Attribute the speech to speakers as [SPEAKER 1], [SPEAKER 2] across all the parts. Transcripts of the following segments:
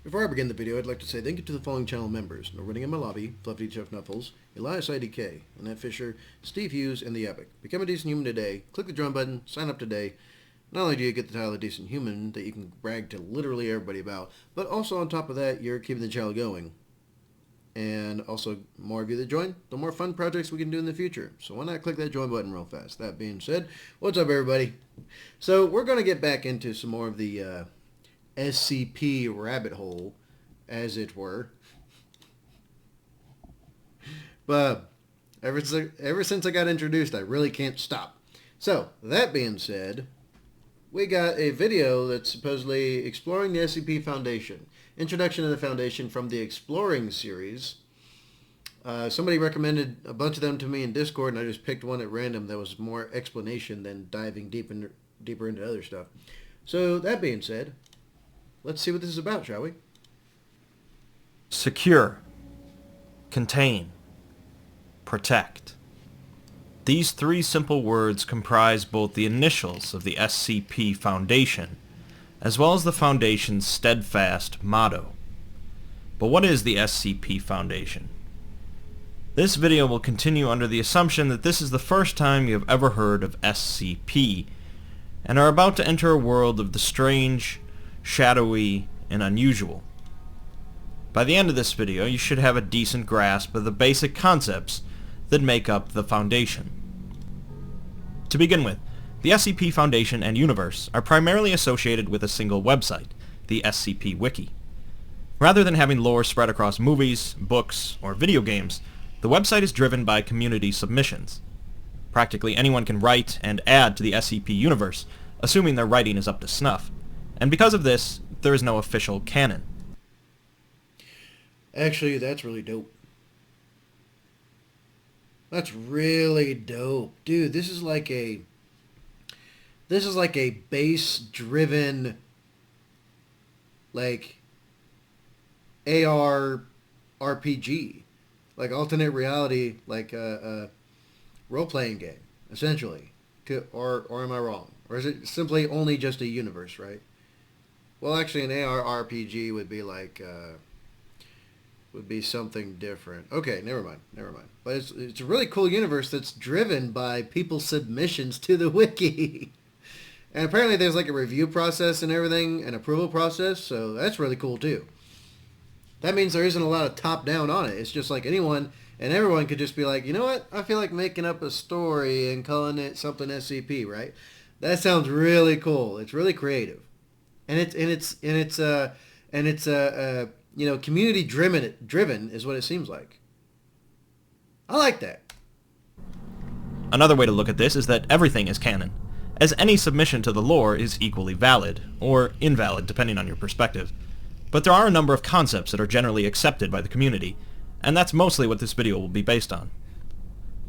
[SPEAKER 1] Before I begin the video, I'd like to say thank you to the following channel members: No Running in My Lobby, Fluffy Chuff Knuffles, Elias IDK, Annette Fisher, Steve Hughes, and The Epic. Become a decent human today, click the join button, sign up today. Not only do you get the title of Decent Human that you can brag to literally everybody about, but also on top of that, you're keeping the channel going. And also, more of you that join, the more fun projects we can do in the future. So why not click that join button real fast? That being said, what's up everybody? So we're going to get back into some more of the SCP rabbit hole, as it were. But ever since I got introduced, I really can't stop. So, that being said, we got a video that's supposedly exploring the SCP Foundation. Introduction to the Foundation from the Exploring series. Somebody recommended a bunch of them to me in Discord, and I just picked one at random that was more explanation than diving deeper into other stuff. So, that being said, let's see what this is about, shall we?
[SPEAKER 2] Secure, contain, protect. These three simple words comprise both the initials of the SCP Foundation, as well as the Foundation's steadfast motto. But what is the SCP Foundation? This video will continue under the assumption that this is the first time you have ever heard of SCP, and are about to enter a world of the strange, shadowy, and unusual. By the end of this video, you should have a decent grasp of the basic concepts that make up the Foundation. To begin with, the SCP Foundation and universe are primarily associated with a single website, the SCP Wiki. Rather than having lore spread across movies, books, or video games, the website is driven by community submissions. Practically anyone can write and add to the SCP universe, assuming their writing is up to snuff. And because of this, there is no official canon.
[SPEAKER 1] Actually, that's really dope. That's really dope. Dude, this is like a base-driven, like, AR RPG. Like alternate reality, like a role-playing game, essentially. Or am I wrong? Or is it simply only just a universe, right? Well, actually, an AR RPG would be like... would be something different. Okay, never mind. But it's a really cool universe that's driven by people's submissions to the wiki. And apparently there's like a review process and everything, an approval process, so that's really cool too. That means there isn't a lot of top-down on it. It's just like anyone and everyone could just be like, you know what? I feel like making up a story and calling it something SCP, right? That sounds really cool. It's really creative. And it's you know, community driven is what it seems like. I like that.
[SPEAKER 2] Another way to look at this is that everything is canon, as any submission to the lore is equally valid, or invalid depending on your perspective. But there are a number of concepts that are generally accepted by the community, and that's mostly what this video will be based on.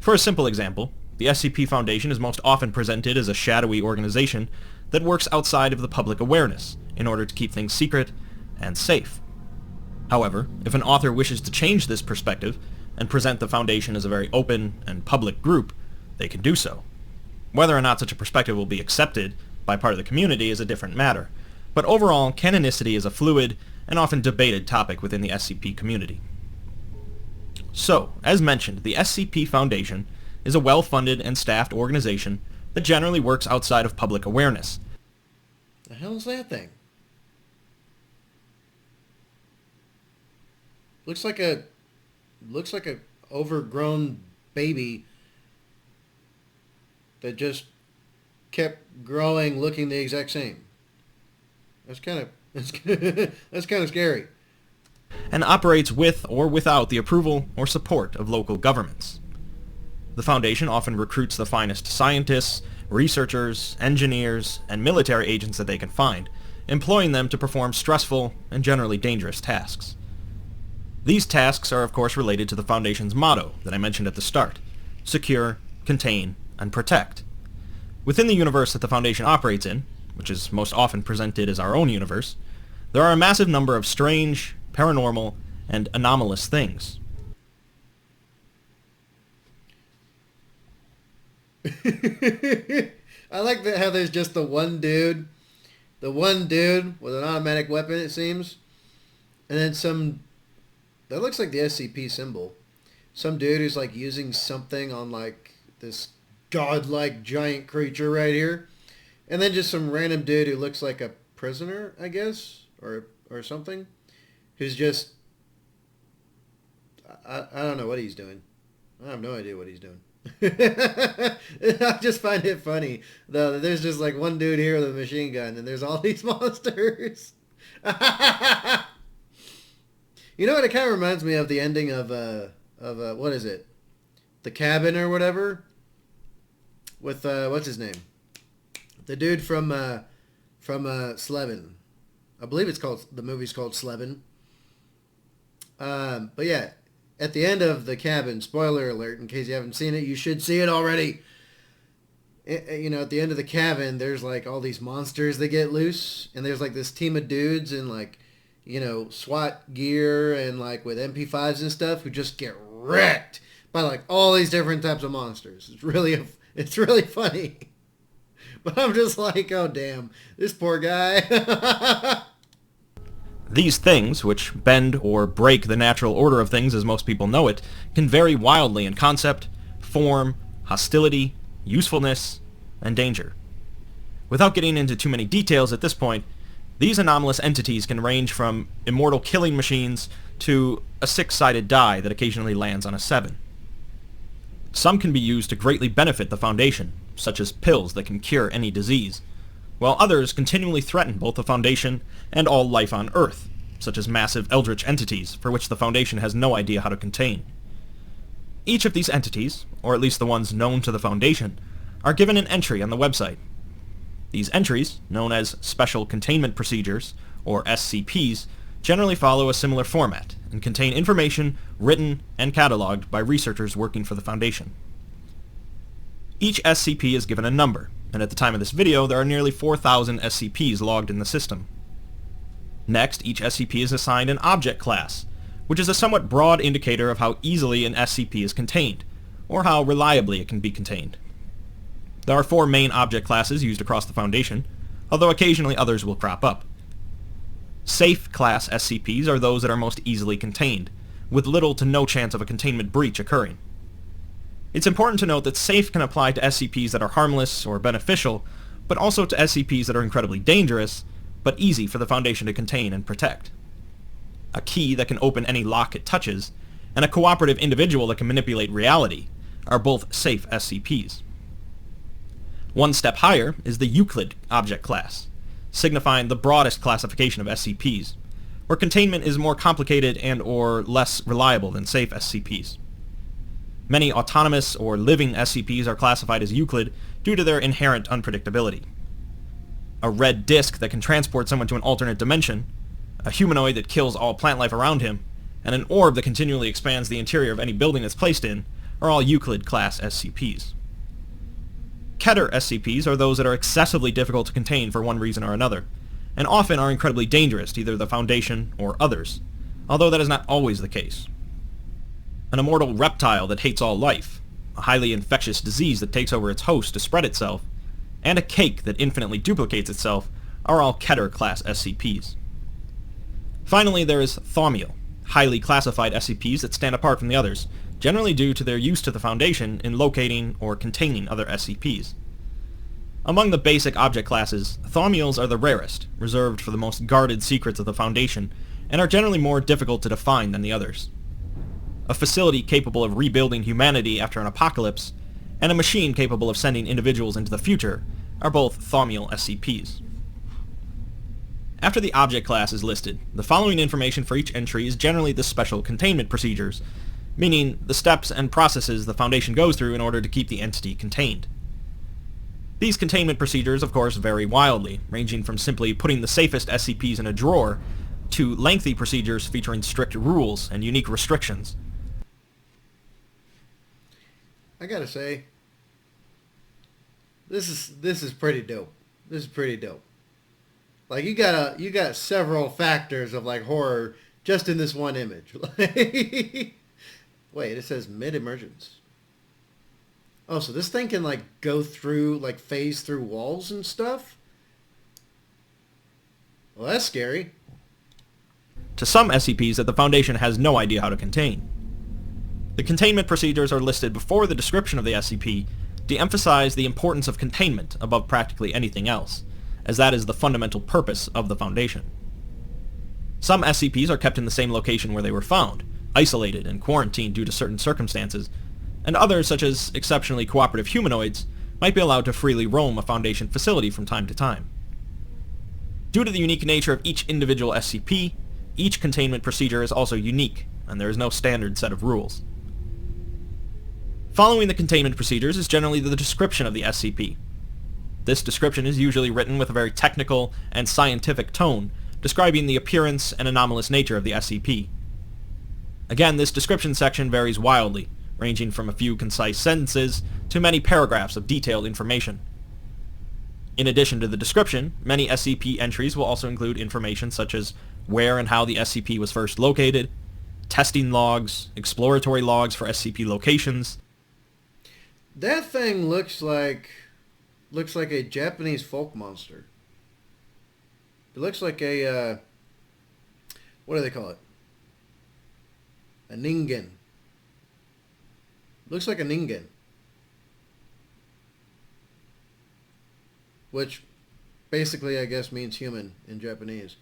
[SPEAKER 2] For a simple example, the SCP Foundation is most often presented as a shadowy organization that works outside of the public awareness in order to keep things secret and safe. However, if an author wishes to change this perspective and present the Foundation as a very open and public group, they can do so. Whether or not such a perspective will be accepted by part of the community is a different matter, but overall, canonicity is a fluid and often debated topic within the SCP community. So, as mentioned, the SCP Foundation is a well-funded and staffed organization that generally works outside of public awareness.
[SPEAKER 1] The hell is that thing? Looks like a overgrown baby that just kept growing, looking the exact same. That's kind of scary.
[SPEAKER 2] And operates with or without the approval or support of local governments. The Foundation often recruits the finest scientists, researchers, engineers, and military agents that they can find, employing them to perform stressful and generally dangerous tasks. These tasks are of course related to the Foundation's motto that I mentioned at the start: secure, contain, and protect. Within the universe that the Foundation operates in, which is most often presented as our own universe, there are a massive number of strange, paranormal, and anomalous things.
[SPEAKER 1] I like that how there's just the one dude with an automatic weapon, it seems, And then some, that looks like the SCP symbol. Some dude who's like using something on like this godlike giant creature right here. And then just some random dude who looks like a prisoner, I guess, or something, who's just, I don't know what he's doing. I have no idea what he's doing. I just find it funny, though, that there's just like one dude here with a machine gun, and there's all these monsters. You know what? It kind of reminds me of the ending of what is it? The Cabin or whatever? With, what's his name? The dude from Slevin. I believe the movie's called Slevin. But yeah, at the end of The Cabin, spoiler alert, in case you haven't seen it, you should see it already. You know, at the end of The Cabin, there's like all these monsters that get loose, and there's like this team of dudes in like, you know, SWAT gear and like with MP5s and stuff who just get wrecked by like all these different types of monsters. It's really funny. But I'm just like, oh damn, this poor guy.
[SPEAKER 2] These things, which bend or break the natural order of things as most people know it, can vary wildly in concept, form, hostility, usefulness, and danger. Without getting into too many details at this point, these anomalous entities can range from immortal killing machines to a 6-sided die that occasionally lands on a 7. Some can be used to greatly benefit the Foundation, such as pills that can cure any disease, while others continually threaten both the Foundation and all life on Earth, such as massive eldritch entities for which the Foundation has no idea how to contain. Each of these entities, or at least the ones known to the Foundation, are given an entry on the website. These entries, known as Special Containment Procedures, or SCPs, generally follow a similar format and contain information written and cataloged by researchers working for the Foundation. Each SCP is given a number, and at the time of this video there are nearly 4,000 SCPs logged in the system. Next, each SCP is assigned an object class, which is a somewhat broad indicator of how easily an SCP is contained, or how reliably it can be contained. There are 4 main object classes used across the Foundation, although occasionally others will crop up. Safe class SCPs are those that are most easily contained, with little to no chance of a containment breach occurring. It's important to note that safe can apply to SCPs that are harmless or beneficial, but also to SCPs that are incredibly dangerous, but easy for the Foundation to contain and protect. A key that can open any lock it touches, and a cooperative individual that can manipulate reality are both safe SCPs. One step higher is the Euclid object class, signifying the broadest classification of SCPs, where containment is more complicated and or less reliable than safe SCPs. Many autonomous or living SCPs are classified as Euclid due to their inherent unpredictability. A red disk that can transport someone to an alternate dimension, a humanoid that kills all plant life around him, and an orb that continually expands the interior of any building it's placed in are all Euclid class SCPs. Keter SCPs are those that are excessively difficult to contain for one reason or another, and often are incredibly dangerous to either the Foundation or others, although that is not always the case. An immortal reptile that hates all life, a highly infectious disease that takes over its host to spread itself, and a cake that infinitely duplicates itself are all Keter class SCPs. Finally, there is Thaumiel, highly classified SCPs that stand apart from the others, generally due to their use to the Foundation in locating or containing other SCPs. Among the basic object classes, Thaumiels are the rarest, reserved for the most guarded secrets of the Foundation, and are generally more difficult to define than the others. A facility capable of rebuilding humanity after an apocalypse, and a machine capable of sending individuals into the future are both Thaumiel SCPs. After the object class is listed, the following information for each entry is generally the special containment procedures, meaning the steps and processes the Foundation goes through in order to keep the entity contained. These containment procedures, of course, vary wildly, ranging from simply putting the safest SCPs in a drawer to lengthy procedures featuring strict rules and unique restrictions.
[SPEAKER 1] I gotta say, this is pretty dope. This is pretty dope. Like you got several factors of like horror just in this one image. Wait, it says mid-emergence. Oh, so this thing can like go through, like phase through walls and stuff? Well, that's scary.
[SPEAKER 2] to some SCPs that the Foundation has no idea how to contain. The containment procedures are listed before the description of the SCP to emphasize the importance of containment above practically anything else, as that is the fundamental purpose of the Foundation. Some SCPs are kept in the same location where they were found, isolated and quarantined due to certain circumstances, and others, such as exceptionally cooperative humanoids, might be allowed to freely roam a Foundation facility from time to time. Due to the unique nature of each individual SCP, each containment procedure is also unique, and there is no standard set of rules. Following the containment procedures is generally the description of the SCP. This description is usually written with a very technical and scientific tone, describing the appearance and anomalous nature of the SCP. Again, this description section varies wildly, ranging from a few concise sentences to many paragraphs of detailed information. In addition to the description, many SCP entries will also include information such as where and how the SCP was first located, testing logs, exploratory logs for SCP locations.
[SPEAKER 1] That thing looks like a Japanese folk monster. It looks like a what do they call it? A ningen. Looks like a ningen. Which basically, I guess, means human in Japanese.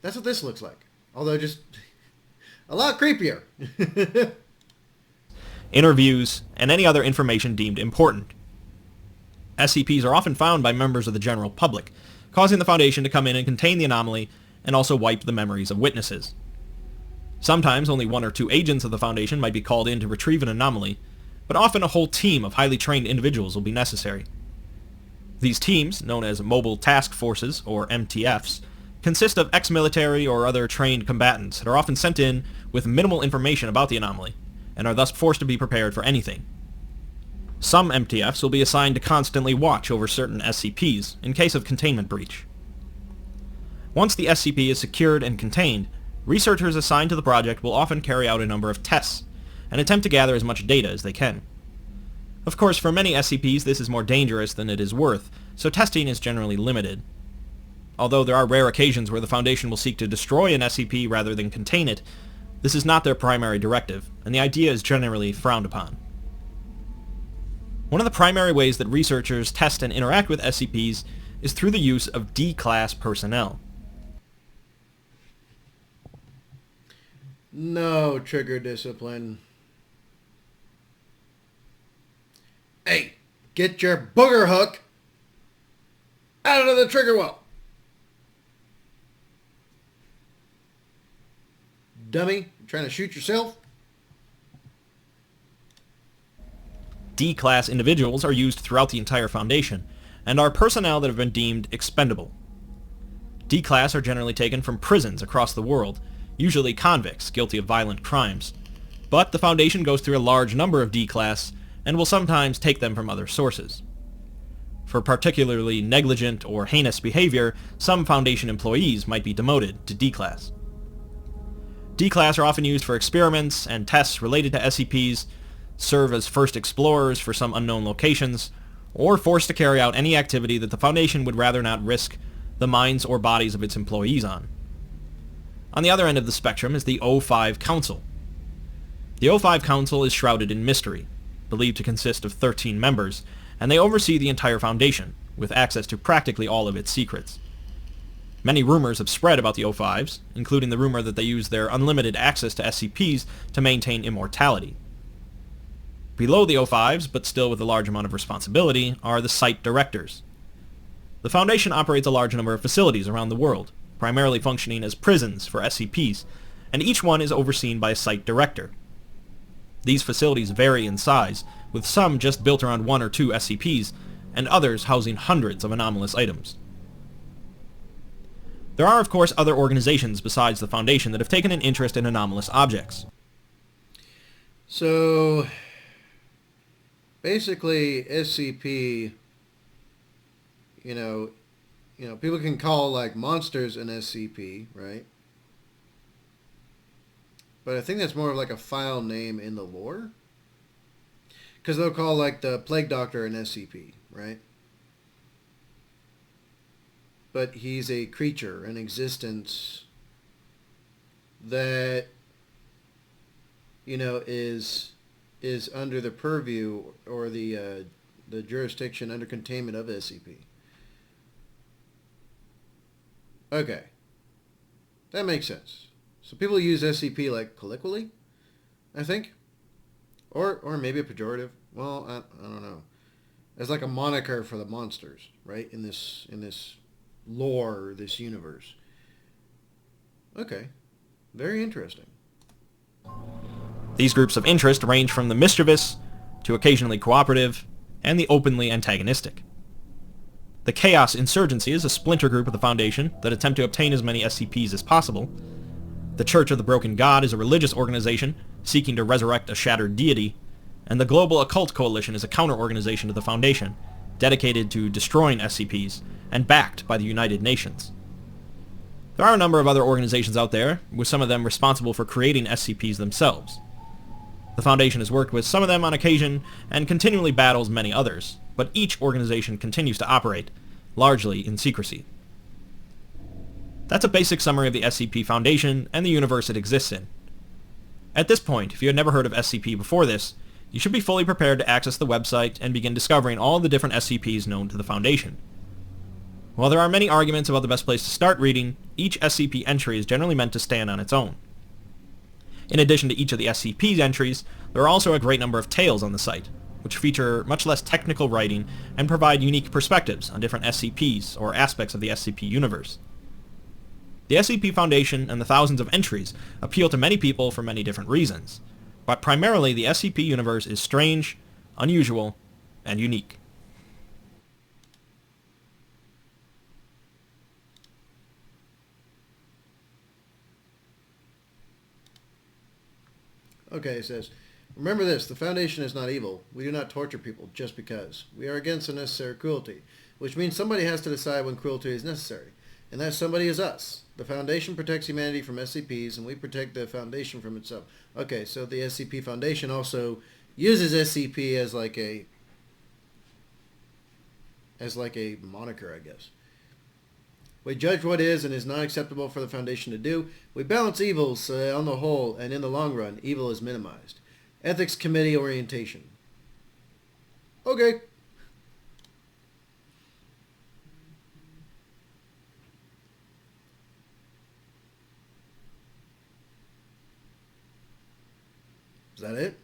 [SPEAKER 1] That's what this looks like. Although just a lot creepier.
[SPEAKER 2] Interviews, and any other information deemed important. SCPs are often found by members of the general public, causing the Foundation to come in and contain the anomaly and also wipe the memories of witnesses. Sometimes only one or two agents of the Foundation might be called in to retrieve an anomaly, but often a whole team of highly trained individuals will be necessary. These teams, known as Mobile Task Forces, or MTFs, consist of ex-military or other trained combatants that are often sent in with minimal information about the anomaly, and are thus forced to be prepared for anything. Some MTFs will be assigned to constantly watch over certain SCPs in case of containment breach. Once the SCP is secured and contained, researchers assigned to the project will often carry out a number of tests, and attempt to gather as much data as they can. Of course, for many SCPs this is more dangerous than it is worth, so testing is generally limited. Although there are rare occasions where the Foundation will seek to destroy an SCP rather than contain it, this is not their primary directive, and the idea is generally frowned upon. One of the primary ways that researchers test and interact with SCPs is through the use of D-Class personnel.
[SPEAKER 1] No trigger discipline. Hey, get your booger hook out of the trigger well. Dummy, you trying to shoot yourself?
[SPEAKER 2] D-Class individuals are used throughout the entire Foundation, and are personnel that have been deemed expendable. D-Class are generally taken from prisons across the world, usually convicts guilty of violent crimes, but the Foundation goes through a large number of D-Class, and will sometimes take them from other sources. For particularly negligent or heinous behavior, some Foundation employees might be demoted to D-Class. D-Class are often used for experiments and tests related to SCPs, serve as first explorers for some unknown locations, or forced to carry out any activity that the Foundation would rather not risk the minds or bodies of its employees on. On the other end of the spectrum is the O5 Council. The O5 Council is shrouded in mystery, believed to consist of 13 members, and they oversee the entire Foundation, with access to practically all of its secrets. Many rumors have spread about the O5s, including the rumor that they use their unlimited access to SCPs to maintain immortality. Below the O5s, but still with a large amount of responsibility, are the Site Directors. The Foundation operates a large number of facilities around the world, primarily functioning as prisons for SCPs, and each one is overseen by a Site Director. These facilities vary in size, with some just built around one or two SCPs, and others housing hundreds of anomalous items. There are, of course, other organizations besides the Foundation that have taken an interest in anomalous objects.
[SPEAKER 1] So, basically, SCP, people can call, like, monsters an SCP, right? But I think that's more of like a file name in the lore. Because they'll call, like, the Plague Doctor an SCP, right? But he's a creature, an existence that, you know, is under the purview or the jurisdiction under containment of SCP. Okay. That makes sense. So people use SCP like colloquially, I think. Or maybe a pejorative. Well, I don't know. As like a moniker for the monsters, right? In this lore, this universe. Okay. Very interesting.
[SPEAKER 2] These groups of interest range from the mischievous to occasionally cooperative and the openly antagonistic. The Chaos Insurgency is a splinter group of the Foundation that attempt to obtain as many SCPs as possible. The Church of the Broken God is a religious organization seeking to resurrect a shattered deity, and the Global Occult Coalition is a counter-organization to the Foundation, dedicated to destroying SCPs and backed by the United Nations. There are a number of other organizations out there, with some of them responsible for creating SCPs themselves. The Foundation has worked with some of them on occasion and continually battles many others, but each organization continues to operate, largely in secrecy. That's a basic summary of the SCP Foundation and the universe it exists in. At this point, if you had never heard of SCP before this, you should be fully prepared to access the website and begin discovering all the different SCPs known to the Foundation. While there are many arguments about the best place to start reading, each SCP entry is generally meant to stand on its own. In addition to each of the SCP's entries, there are also a great number of tales on the site, which feature much less technical writing and provide unique perspectives on different SCPs or aspects of the SCP universe. The SCP Foundation and the thousands of entries appeal to many people for many different reasons, but primarily the SCP universe is strange, unusual, and unique.
[SPEAKER 1] Okay, it says, remember this, the Foundation is not evil. We do not torture people just because. We are against unnecessary cruelty, which means somebody has to decide when cruelty is necessary. And that somebody is us. The Foundation protects humanity from SCPs, and we protect the Foundation from itself. Okay, so the SCP Foundation also uses SCP as like a moniker, I guess. We judge what is and is not acceptable for the Foundation to do. We balance evils on the whole, and in the long run, evil is minimized. Ethics Committee orientation. Okay. Is that it?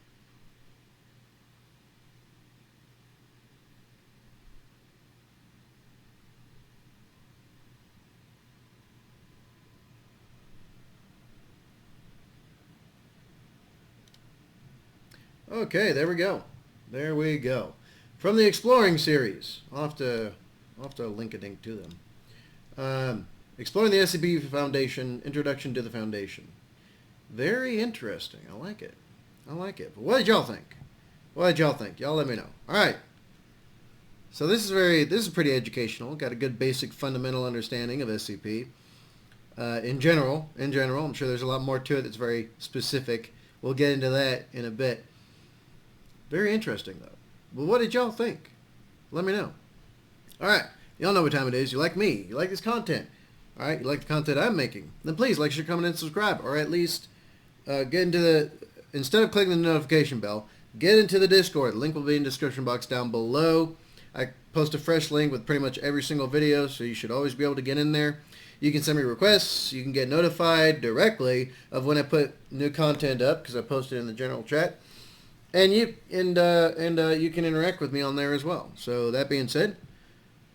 [SPEAKER 1] Okay, there we go. There we go. From the Exploring series. I'll have to link a link to them. Exploring the SCP Foundation, Introduction to the Foundation. Very interesting. I like it. I like it. But what did y'all think? What did y'all think? Y'all let me know. Alright. So this is pretty educational. Got a good basic fundamental understanding of SCP. In general, I'm sure there's a lot more to it that's very specific. We'll get into that in a bit. Very interesting, though. Well, what did y'all think? Let me know. All right. Y'all know what time it is. You like me. You like this content. All right. You like the content I'm making. Then please like, share, comment, and subscribe. Or at least get into the... Instead of clicking the notification bell, get into the Discord. The link will be in the description box down below. I post a fresh link with pretty much every single video, so you should always be able to get in there. You can send me requests. You can get notified directly of when I put new content up, because I post it in the general chat. And you can interact with me on there as well. So that being said,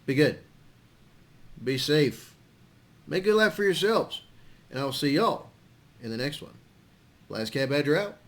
[SPEAKER 1] be good. Be safe. Make a good life for yourselves. And I will see y'all in the next one. BlastCapBadger out.